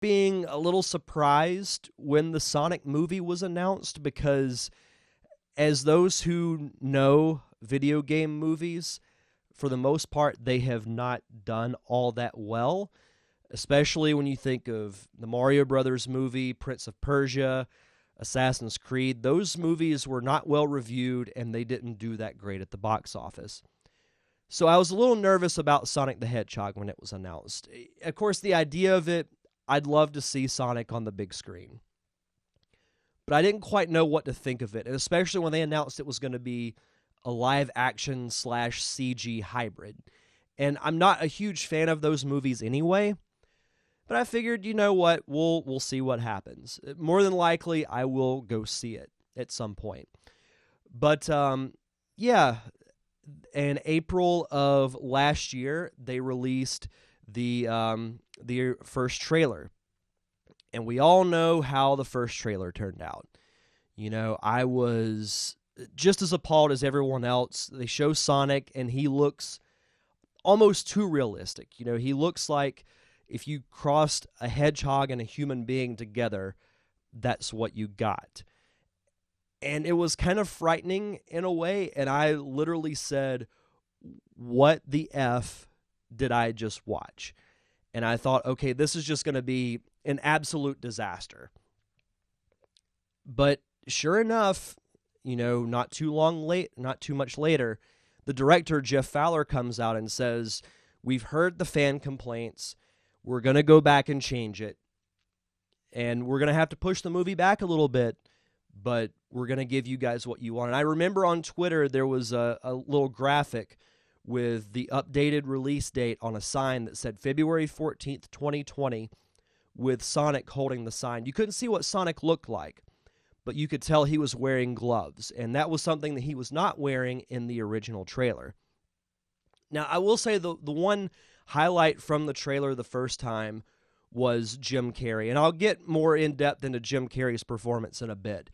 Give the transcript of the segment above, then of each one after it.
being a little surprised when the Sonic movie was announced because, as those who know video game movies, for the most part, they have not done all that well, especially when you think of the Mario Brothers movie, Prince of Persia, Assassin's Creed. Those movies were not well reviewed and they didn't do that great at the box office. So I was a little nervous about Sonic the Hedgehog when it was announced. Of course, the idea of it, I'd love to see Sonic on the big screen. But I didn't quite know what to think of it, and especially when they announced it was going to be a live action / CG hybrid. And I'm not a huge fan of those movies anyway, but I figured, you know what, we'll see what happens. More than likely, I will go see it at some point. But yeah, in April of last year, they released the first trailer. And we all know how the first trailer turned out. You know, I was just as appalled as everyone else. They show Sonic, and he looks almost too realistic. You know, he looks like if you crossed a hedgehog and a human being together, that's what you got. And it was kind of frightening in a way, and I literally said, what the F did I just watch? And I thought, okay, this is just going to be an absolute disaster. But sure enough, you know, not too much later, the director, Jeff Fowler, comes out and says, we've heard the fan complaints. We're going to go back and change it. And we're going to have to push the movie back a little bit, but we're going to give you guys what you want. And I remember on Twitter, there was a little graphic with the updated release date on a sign that said February 14th, 2020, with Sonic holding the sign. You couldn't see what Sonic looked like, but you could tell he was wearing gloves, and that was something that he was not wearing in the original trailer. Now, I will say the one highlight from the trailer the first time was Jim Carrey, and I'll get more in-depth into Jim Carrey's performance in a bit.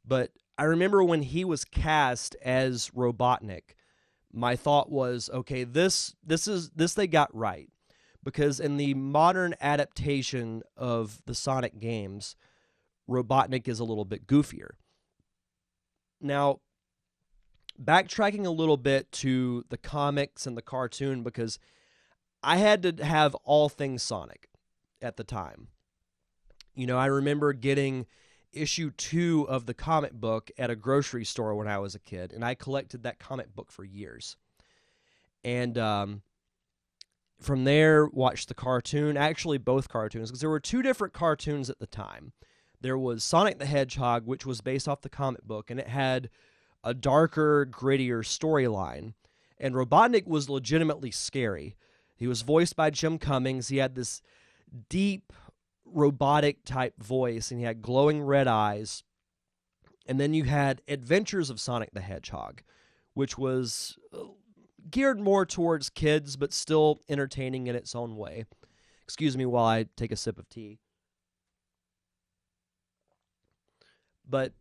But I remember when he was cast as Robotnik, my thought was, okay, this they got right. Because in the modern adaptation of the Sonic games, Robotnik is a little bit goofier. Now, backtracking a little bit to the comics and the cartoon, because I had to have all things Sonic at the time. You know, I remember getting issue 2 of the comic book at a grocery store when I was a kid, and I collected that comic book for years. And from there, watched the cartoon, actually both cartoons, because there were 2 different cartoons at the time. There was Sonic the Hedgehog, which was based off the comic book, and it had a darker, grittier storyline. And Robotnik was legitimately scary. He was voiced by Jim Cummings. He had this deep, robotic-type voice, and he had glowing red eyes. And then you had Adventures of Sonic the Hedgehog, which was geared more towards kids, but still entertaining in its own way. Excuse me while I take a sip of tea. But,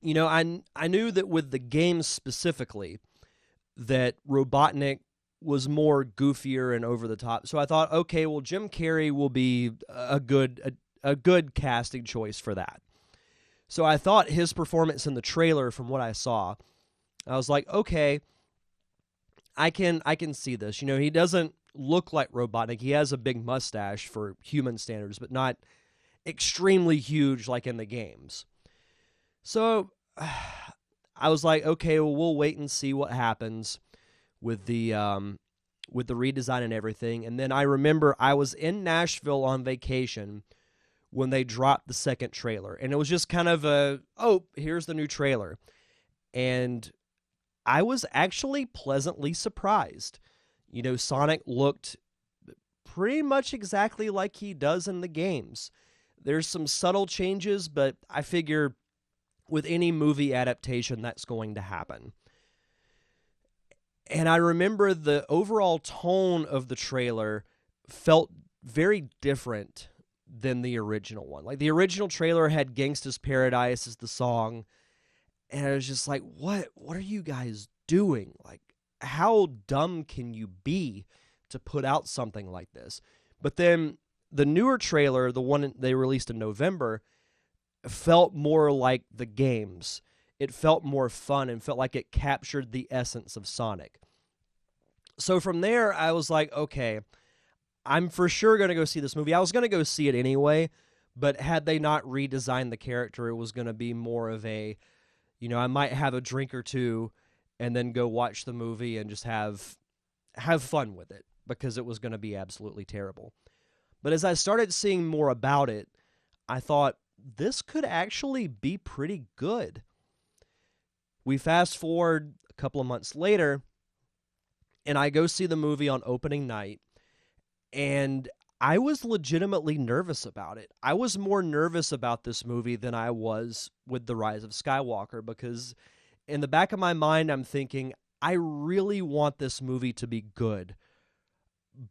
you know, I knew that with the games specifically, that Robotnik was more goofier and over the top. So I thought, okay, well, Jim Carrey will be a good casting choice for that. So I thought his performance in the trailer, from what I saw, I was like, okay, I can see this. You know, he doesn't look like Robotnik. He has a big mustache for human standards, but not extremely huge like in the games. So I was like, okay, well, we'll wait and see what happens with the redesign and everything. And then I remember I was in Nashville on vacation when they dropped the second trailer, and it was just kind of here's the new trailer. And I was actually pleasantly surprised. You know, Sonic looked pretty much exactly like he does in the games. There's some subtle changes, but I figure with any movie adaptation, that's going to happen. And I remember the overall tone of the trailer felt very different than the original one. Like, the original trailer had Gangsta's Paradise as the song, and I was just like, what are you guys doing? Like, how dumb can you be to put out something like this? But then The newer trailer, the one they released in November, felt more like the games. It felt more fun and felt like it captured the essence of Sonic. So from there, I was like, okay, I'm for sure going to go see this movie. I was going to go see it anyway, but had they not redesigned the character, it was going to be more of a, I might have a drink or two and then go watch the movie and just have fun with it, because it was going to be absolutely terrible. But as I started seeing more about it, I thought this could actually be pretty good. We fast forward a couple of months later, and I go see the movie on opening night, and I was legitimately nervous about it. I was more nervous about this movie than I was with The Rise of Skywalker, because in the back of my mind, I'm thinking, I really want this movie to be good,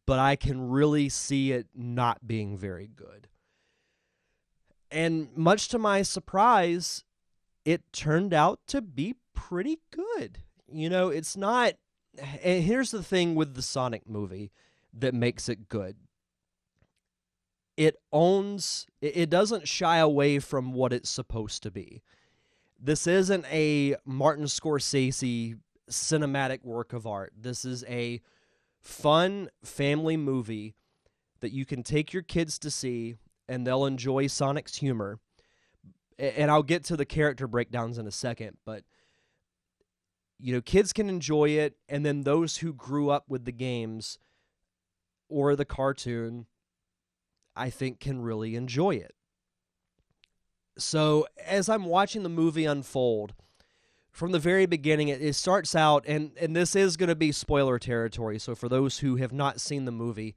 but I can really see it not being very good. And much to my surprise, it turned out to be pretty good. It's not... And here's the thing with the Sonic movie that makes it good. It doesn't shy away from what it's supposed to be. This isn't a Martin Scorsese cinematic work of art. This is a fun family movie that you can take your kids to see, and they'll enjoy Sonic's humor. And I'll get to the character breakdowns in a second, but kids can enjoy it, and then those who grew up with the games or the cartoon, I think, can really enjoy it. So as I'm watching the movie unfold, from the very beginning, it starts out, and this is going to be spoiler territory, so for those who have not seen the movie,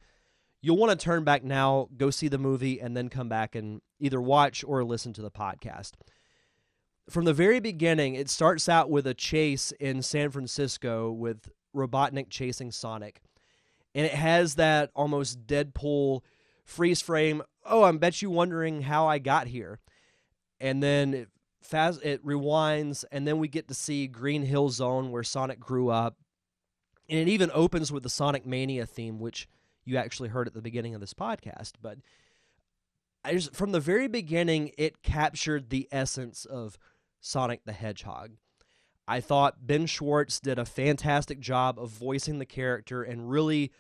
you'll want to turn back now, go see the movie, and then come back and either watch or listen to the podcast. From the very beginning, it starts out with a chase in San Francisco with Robotnik chasing Sonic. And it has that almost Deadpool freeze frame, oh, I bet you wondering how I got here. And then it rewinds, and then we get to see Green Hill Zone where Sonic grew up. And it even opens with the Sonic Mania theme, which you actually heard at the beginning of this podcast. But from the very beginning, it captured the essence of Sonic the Hedgehog. I thought Ben Schwartz did a fantastic job of voicing the character and really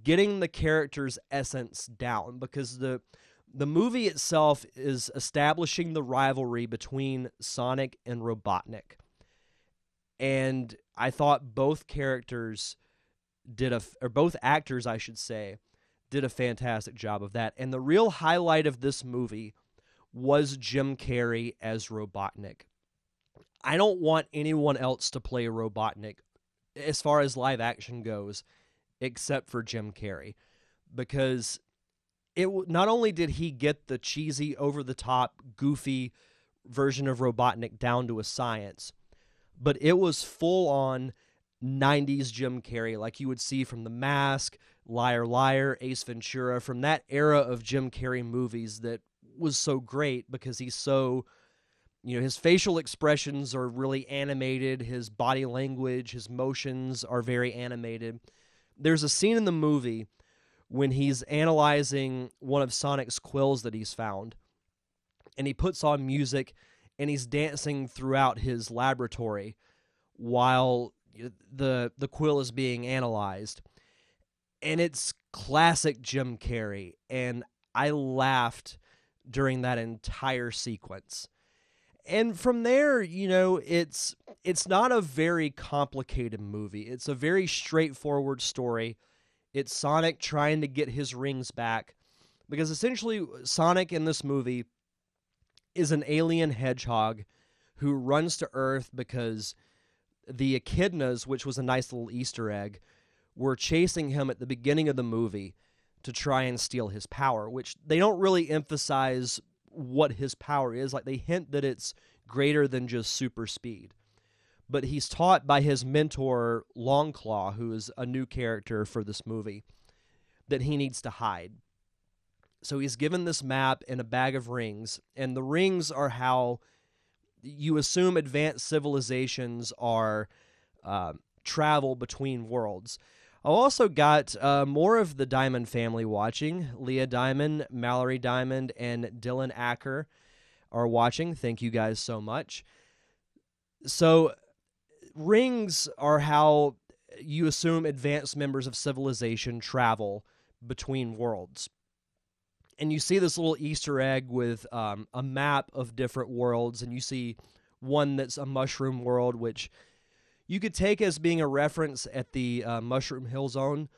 getting the character's essence down, because the movie itself is establishing the rivalry between Sonic and Robotnik. And I thought both characters both actors, I should say, did a fantastic job of that. And the real highlight of this movie was Jim Carrey as Robotnik. I don't want anyone else to play Robotnik as far as live action goes, except for Jim Carrey, because not only did he get the cheesy, over-the-top, goofy version of Robotnik down to a science, but it was full-on 90s Jim Carrey, like you would see from The Mask, Liar Liar, Ace Ventura, from that era of Jim Carrey movies that was so great because he's so... his facial expressions are really animated, his body language, his motions are very animated. There's a scene in the movie when he's analyzing one of Sonic's quills that he's found, and he puts on music, and he's dancing throughout his laboratory while the quill is being analyzed. And it's classic Jim Carrey, and I laughed during that entire sequence. And from there, it's not a very complicated movie. It's a very straightforward story. It's Sonic trying to get his rings back, because essentially Sonic in this movie is an alien hedgehog who runs to Earth because the echidnas, which was a nice little Easter egg, were chasing him at the beginning of the movie to try and steal his power, which they don't really emphasize what his power is. Like, they hint that it's greater than just super speed. But he's taught by his mentor, Longclaw, who is a new character for this movie, that he needs to hide. So he's given this map and a bag of rings, and the rings are how you assume advanced civilizations are travel between worlds. I also got more of the Diamond family watching. Leah Diamond, Mallory Diamond, and Dylan Acker are watching. Thank you guys so much. So, rings are how you assume advanced members of civilization travel between worlds. And you see this little Easter egg with a map of different worlds, and you see one that's a mushroom world, which you could take as being a reference at the Mushroom Hill Zone.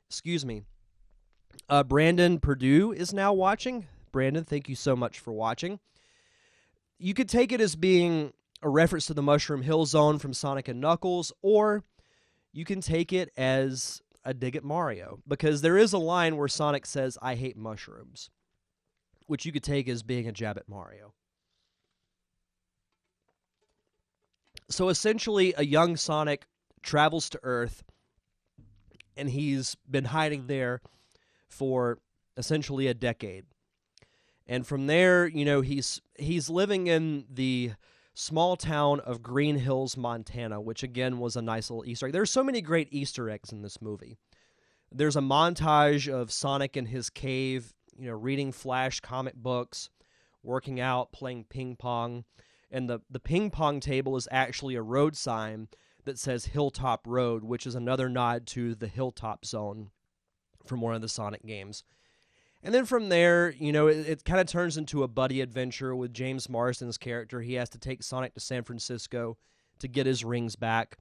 Excuse me. Brandon Purdue is now watching. Brandon, thank you so much for watching. You could take it as being a reference to the Mushroom Hill Zone from Sonic and Knuckles, or you can take it as a dig at Mario, because there is a line where Sonic says, "I hate mushrooms," which you could take as being a jab at Mario. So essentially, a young Sonic travels to Earth, and he's been hiding there for essentially a decade. And from there, he's living in the small town of Green Hills, Montana, which again was a nice little Easter egg. There's so many great Easter eggs in this movie. There's a montage of Sonic in his cave, reading Flash comic books, working out, playing ping pong. And the ping pong table is actually a road sign that says Hilltop Road, which is another nod to the Hilltop Zone from one of the Sonic games. And then from there, it kind of turns into a buddy adventure with James Marsden's character. He has to take Sonic to San Francisco to get his rings back.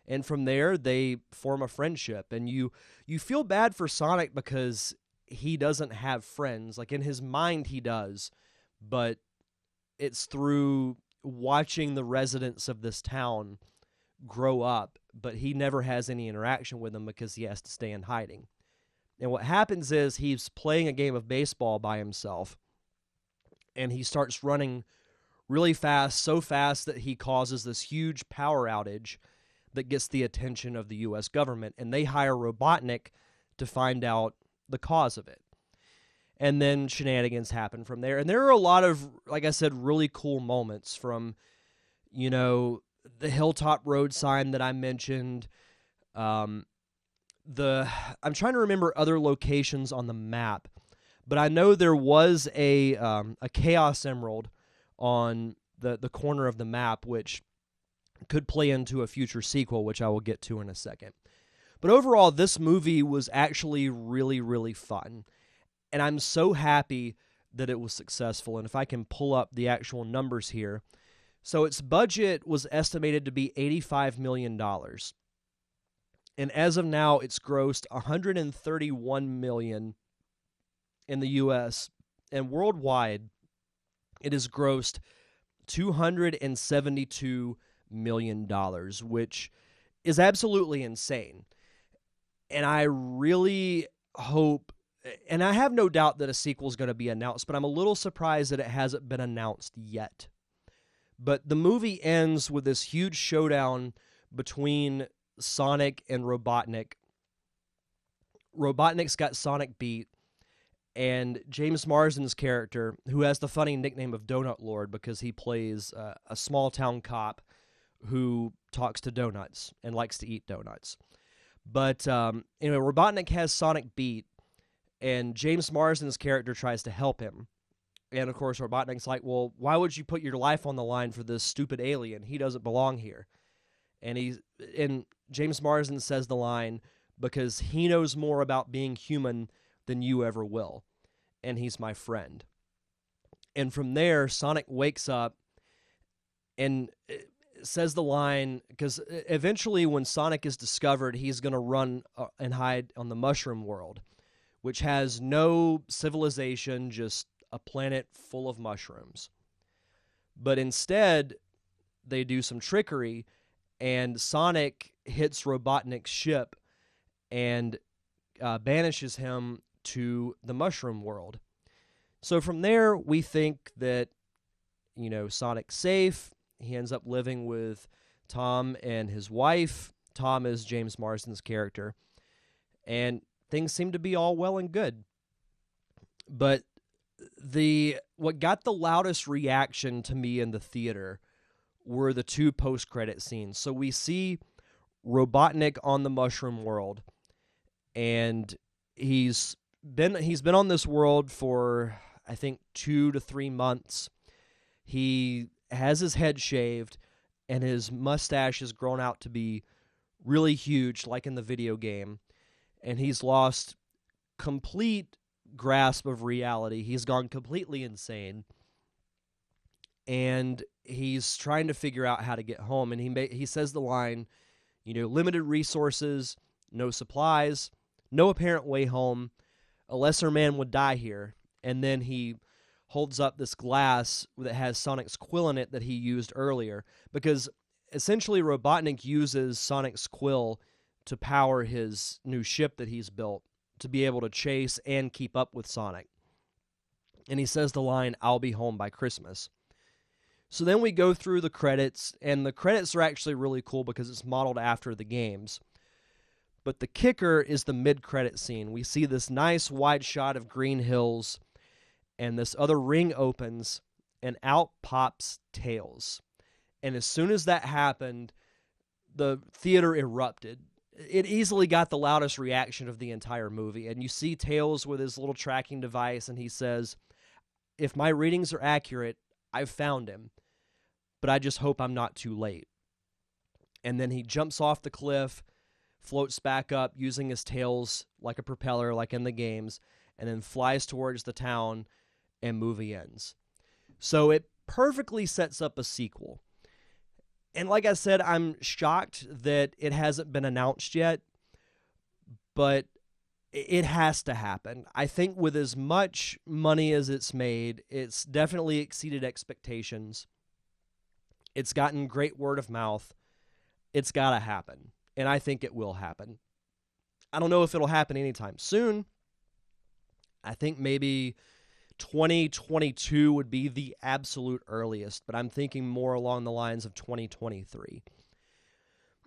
And from there, they form a friendship. And you feel bad for Sonic because he doesn't have friends. Like, in his mind, he does. But it's through watching the residents of this town grow up, but he never has any interaction with them because he has to stay in hiding. And what happens is he's playing a game of baseball by himself, and he starts running really fast, so fast that he causes this huge power outage that gets the attention of the U.S. government, and they hire Robotnik to find out the cause of it. And then shenanigans happen from there. And there are a lot of, like I said, really cool moments from, the Hilltop Road sign that I mentioned. I'm trying to remember other locations on the map, but I know there was a Chaos Emerald on the corner of the map, which could play into a future sequel, which I will get to in a second. But overall, this movie was actually really, really fun. And I'm so happy that it was successful. And if I can pull up the actual numbers here. So its budget was estimated to be $85 million. And as of now, it's grossed $131 million in the U.S. And worldwide, it has grossed $272 million, which is absolutely insane. And I really hope, and I have no doubt that a sequel is going to be announced, but I'm a little surprised that it hasn't been announced yet. But the movie ends with this huge showdown between Sonic and Robotnik. Robotnik's got Sonic beat, and James Marsden's character, who has the funny nickname of Donut Lord because he plays a small-town cop who talks to donuts and likes to eat donuts. But, Robotnik has Sonic beat, and James Marsden's character tries to help him. And, of course, Robotnik's like, well, why would you put your life on the line for this stupid alien? He doesn't belong here. And James Marsden says the line, because he knows more about being human than you ever will. And he's my friend. And from there, Sonic wakes up and says the line, because eventually when Sonic is discovered, he's going to run and hide on the Mushroom World, which has no civilization, just a planet full of mushrooms. But instead, they do some trickery, and Sonic hits Robotnik's ship and banishes him to the Mushroom World. So from there, we think that, Sonic's safe. He ends up living with Tom and his wife. Tom is James Marsden's character. And things seem to be all well and good. But what got the loudest reaction to me in the theater were the two post-credit scenes. So we see Robotnik on the Mushroom World, and he's been on this world for, I think, 2 to 3 months. He has his head shaved, and his mustache has grown out to be really huge, like in the video game. And he's lost complete grasp of reality. He's gone completely insane, and he's trying to figure out how to get home. And he says the line, limited resources, no supplies, no apparent way home. A lesser man would die here. And then he holds up this glass that has Sonic's quill in it that he used earlier, because essentially Robotnik uses Sonic's quill to power his new ship that he's built to be able to chase and keep up with Sonic. And he says the line, "I'll be home by Christmas." So then we go through the credits, and the credits are actually really cool because it's modeled after the games. But the kicker is the mid-credit scene. We see this nice wide shot of green hills, and this other ring opens, and out pops Tails. And as soon as that happened, the theater erupted. It easily got the loudest reaction of the entire movie. And you see Tails with his little tracking device, and he says, "If my readings are accurate, I've found him, but I just hope I'm not too late." And then he jumps off the cliff, floats back up using his tails like a propeller, like in the games, and then flies towards the town, and movie ends. So it perfectly sets up a sequel. And like I said, I'm shocked that it hasn't been announced yet, but it has to happen. I think with as much money as it's made, it's definitely exceeded expectations. It's gotten great word of mouth. It's got to happen, and I think it will happen. I don't know if it'll happen anytime soon. I think maybe 2022 would be the absolute earliest, but I'm thinking more along the lines of 2023.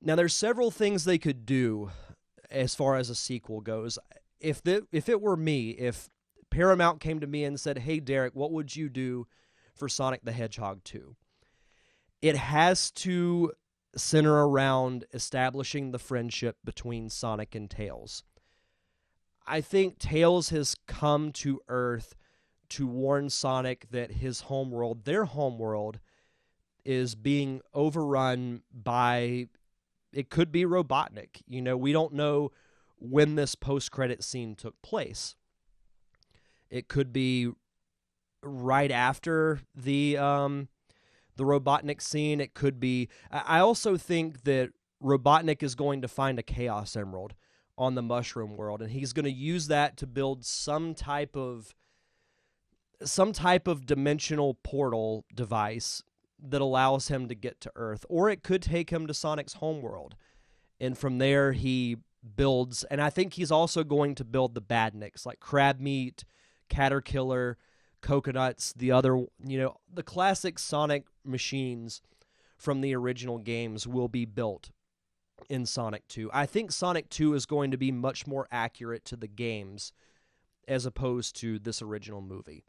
Now, there's several things they could do as far as a sequel goes. If it were me, if Paramount came to me and said, "Hey, Derek, what would you do for Sonic the Hedgehog 2?" It has to center around establishing the friendship between Sonic and Tails. I think Tails has come to Earth to warn Sonic that his homeworld, their homeworld, is being overrun by, it could be Robotnik. We don't know when this post-credit scene took place. It could be right after the Robotnik scene. It could be... I also think that Robotnik is going to find a Chaos Emerald on the Mushroom World, and he's going to use that to build some type of dimensional portal device that allows him to get to Earth. Or it could take him to Sonic's homeworld, and from there he builds... And I think he's also going to build the badniks, like crab meat, caterpillar, coconuts, the other, the classic Sonic machines from the original games will be built in Sonic 2. I think Sonic 2 is going to be much more accurate to the games as opposed to this original movie.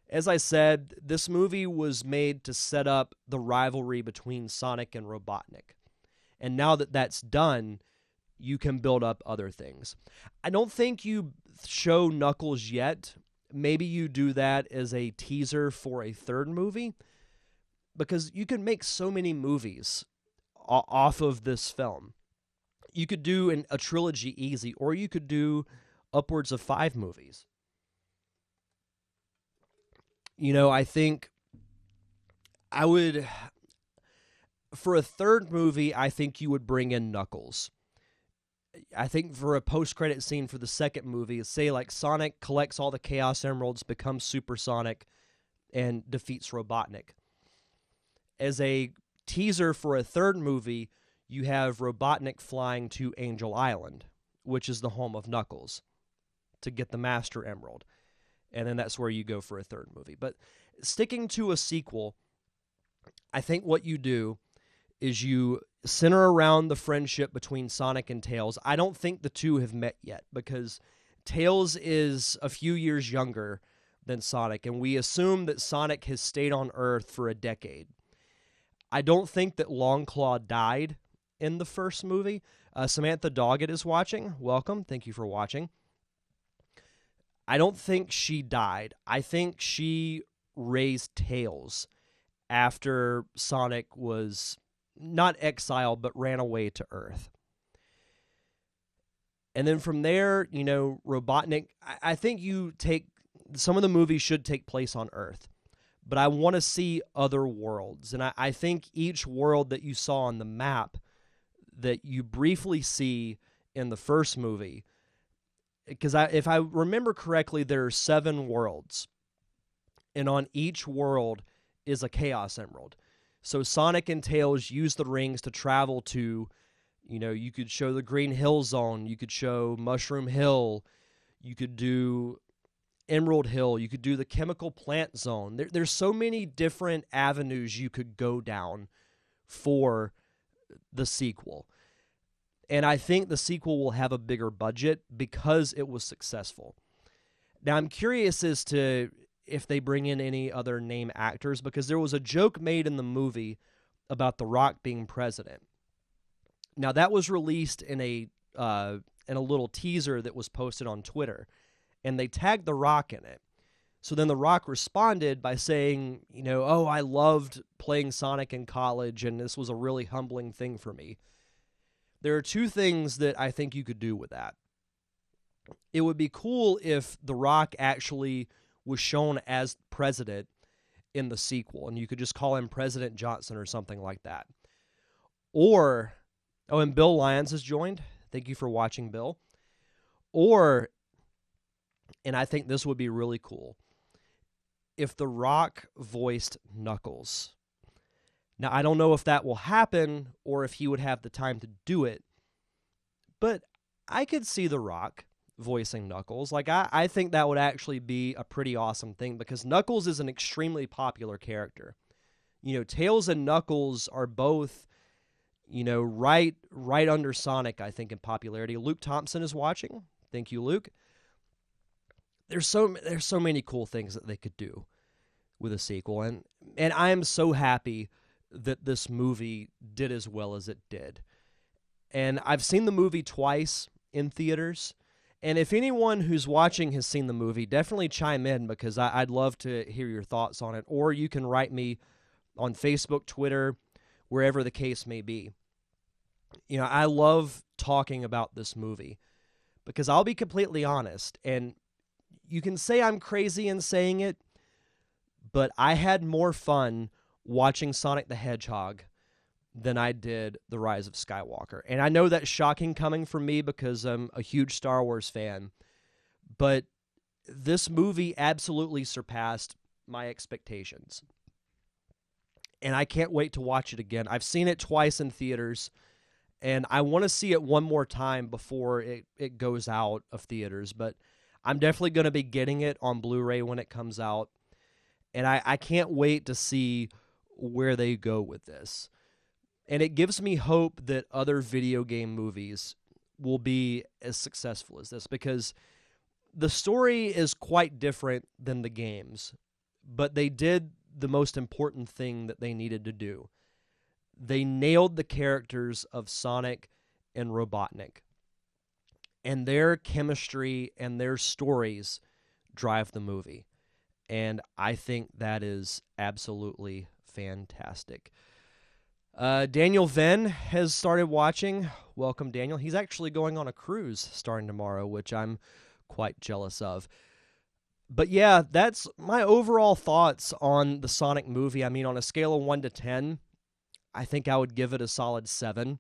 As I said, this movie was made to set up the rivalry between Sonic and Robotnik. And now that that's done, you can build up other things. I don't think you show Knuckles yet. Maybe you do that as a teaser for a third movie, because you can make so many movies off of this film. You could do a trilogy easy, or you could do upwards of 5 movies. I think I would... For a third movie, I think you would bring in Knuckles. I think for a post-credit scene for the second movie, say like Sonic collects all the Chaos Emeralds, becomes Super Sonic, and defeats Robotnik. As a teaser for a third movie, you have Robotnik flying to Angel Island, which is the home of Knuckles, to get the Master Emerald. And then that's where you go for a third movie. But sticking to a sequel, I think what you do is you center around the friendship between Sonic and Tails. I don't think the two have met yet, because Tails is a few years younger than Sonic, and we assume that Sonic has stayed on Earth for a decade. I don't think that Longclaw died in the first movie. Samantha Doggett is watching. Welcome. Thank you for watching. I don't think she died. I think she raised Tails after Sonic was not exiled, but ran away to Earth. And then from there, Robotnik, I think some of the movies should take place on Earth. But I want to see other worlds. And I think each world that you saw on the map that you briefly see in the first movie, because if I remember correctly, there are 7 worlds. And on each world is a Chaos Emerald. So Sonic and Tails use the rings to travel to, you could show the Green Hill Zone, you could show Mushroom Hill, you could do Emerald Hill, you could do the Chemical Plant Zone. There's so many different avenues you could go down for the sequel. And I think the sequel will have a bigger budget because it was successful. Now, I'm curious as to if they bring in any other name actors, because there was a joke made in the movie about The Rock being president. Now, that was released in a little teaser that was posted on Twitter, and they tagged The Rock in it. So then The Rock responded by saying, oh, I loved playing Sonic in college, and this was a really humbling thing for me. There are 2 things that I think you could do with that. It would be cool if The Rock actually was shown as president in the sequel, and you could just call him President Johnson or something like that. Or, and Bill Lyons has joined. Thank you for watching, Bill. Or, and I think this would be really cool, if The Rock voiced Knuckles. Now, I don't know if that will happen or if he would have the time to do it, but I could see The Rock voicing Knuckles. Like, I think that would actually be a pretty awesome thing, because Knuckles is an extremely popular character. Tails and Knuckles are both, right under Sonic, I think, in popularity. Luke Thompson is watching. Thank you, Luke. There's so many cool things that they could do with a sequel, and I am so happy that this movie did as well as it did. And I've seen the movie twice in theaters, and if anyone who's watching has seen the movie, definitely chime in, because I'd love to hear your thoughts on it, or you can write me on Facebook, Twitter, wherever the case may be. I love talking about this movie, because I'll be completely honest, and you can say I'm crazy in saying it, but I had more fun watching Sonic the Hedgehog than I did The Rise of Skywalker. And I know that's shocking coming from me, because I'm a huge Star Wars fan, but this movie absolutely surpassed my expectations. And I can't wait to watch it again. I've seen it twice in theaters, and I want to see it one more time before it goes out of theaters, but I'm definitely going to be getting it on Blu-ray when it comes out, and I can't wait to see where they go with this. And it gives me hope that other video game movies will be as successful as this, because the story is quite different than the games, but they did the most important thing that they needed to do. They nailed the characters of Sonic and Robotnik, and their chemistry and their stories drive the movie. And I think that is absolutely fantastic. Daniel Venn has started watching. Welcome, Daniel. He's actually going on a cruise starting tomorrow, which I'm quite jealous of. But yeah, that's my overall thoughts on the Sonic movie. I mean, on a scale of 1 to 10, I think I would give it a solid 7.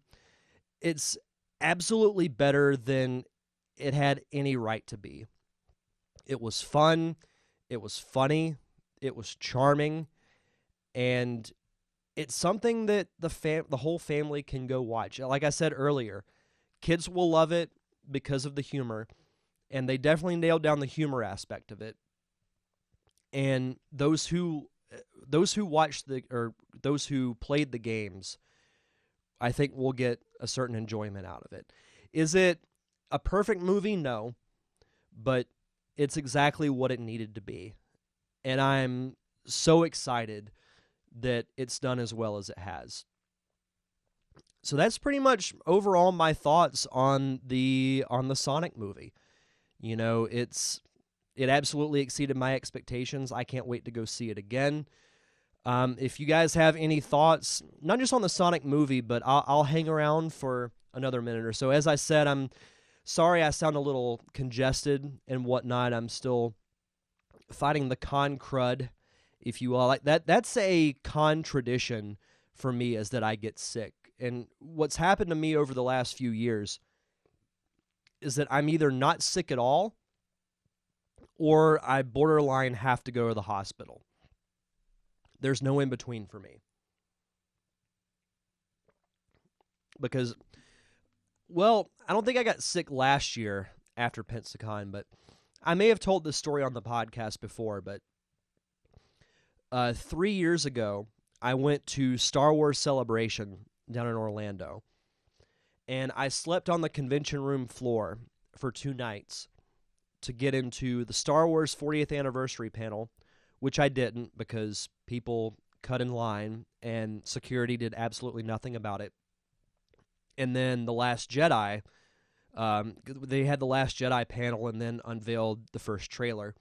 It's absolutely better than it had any right to be. It was fun. It was funny. It was charming. And it's something that the whole family can go watch. Like I said earlier, kids will love it because of the humor, and they definitely nailed down the humor aspect of it. And those who watched those who played the games, I think will get a certain enjoyment out of it. Is it a perfect movie? No, but it's exactly what it needed to be. And I'm so excited that it's done as well as it has. So that's pretty much overall my thoughts on the Sonic movie. You know, it absolutely exceeded my expectations. I can't wait to go see it again. If you guys have any thoughts, not just on the Sonic movie, but I'll hang around for another minute or so. As I said, I'm sorry I sound a little congested and whatnot. I'm still fighting the con crud, if you will. Like that's a con tradition for me, is that I get sick. And what's happened to me over the last few years is that I'm either not sick at all or I borderline have to go to the hospital. There's no in between for me. Because, well, I don't think I got sick last year after Pensacon, but I may have told this story on the podcast before, but 3 years ago, I went to Star Wars Celebration down in Orlando, and I slept on the convention room floor for 2 nights to get into the Star Wars 40th anniversary panel, which I didn't because people cut in line and security did absolutely nothing about it. And then The Last Jedi, they had The Last Jedi panel and then unveiled the first trailer.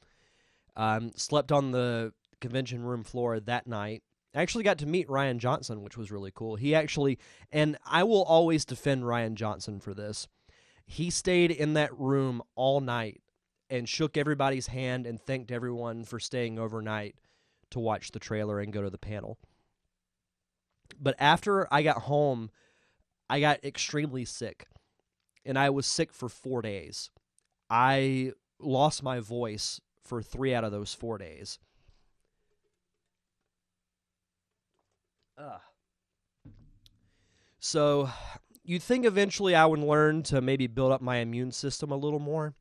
Slept on the convention room floor that night. I actually got to meet Rian Johnson, which was really cool. He actually, and I will always defend Rian Johnson for this, he stayed in that room all night and shook everybody's hand and thanked everyone for staying overnight to watch the trailer and go to the panel. But after I got home, I got extremely sick, and I was sick for 4 days. I lost my voice for 3 out of those 4 days. So you'd think eventually I would learn to maybe build up my immune system a little more,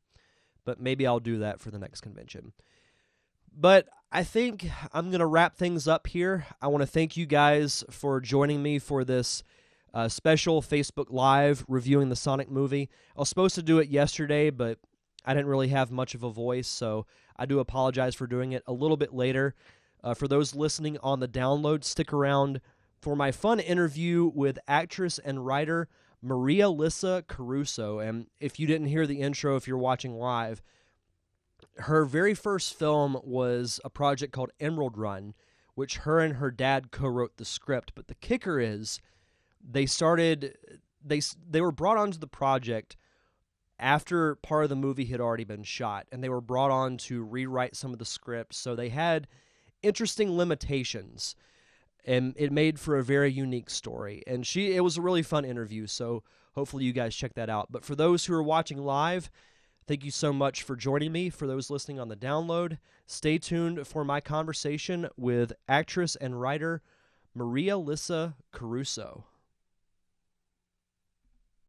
but maybe I'll do that for the next convention. But I think I'm going to wrap things up here. I want to thank you guys for joining me for this special Facebook Live reviewing the Sonic movie. I was supposed to do it yesterday, but I didn't really have much of a voice, so I do apologize for doing it a little bit later. For those listening on the download, stick around for my fun interview with actress and writer Maria Lisa Caruso. And if you didn't hear the intro, if you're watching live, her very first film was a project called Emerald Run, which her and her dad co-wrote the script. But the kicker is they were brought onto the project after part of the movie had already been shot, and they were brought on to rewrite some of the scripts. So they had interesting limitations, and it made for a very unique story. And it was a really fun interview, so hopefully you guys check that out. But for those who are watching live, thank you so much for joining me. For those listening on the download, stay tuned for my conversation with actress and writer Maria Lisa Caruso.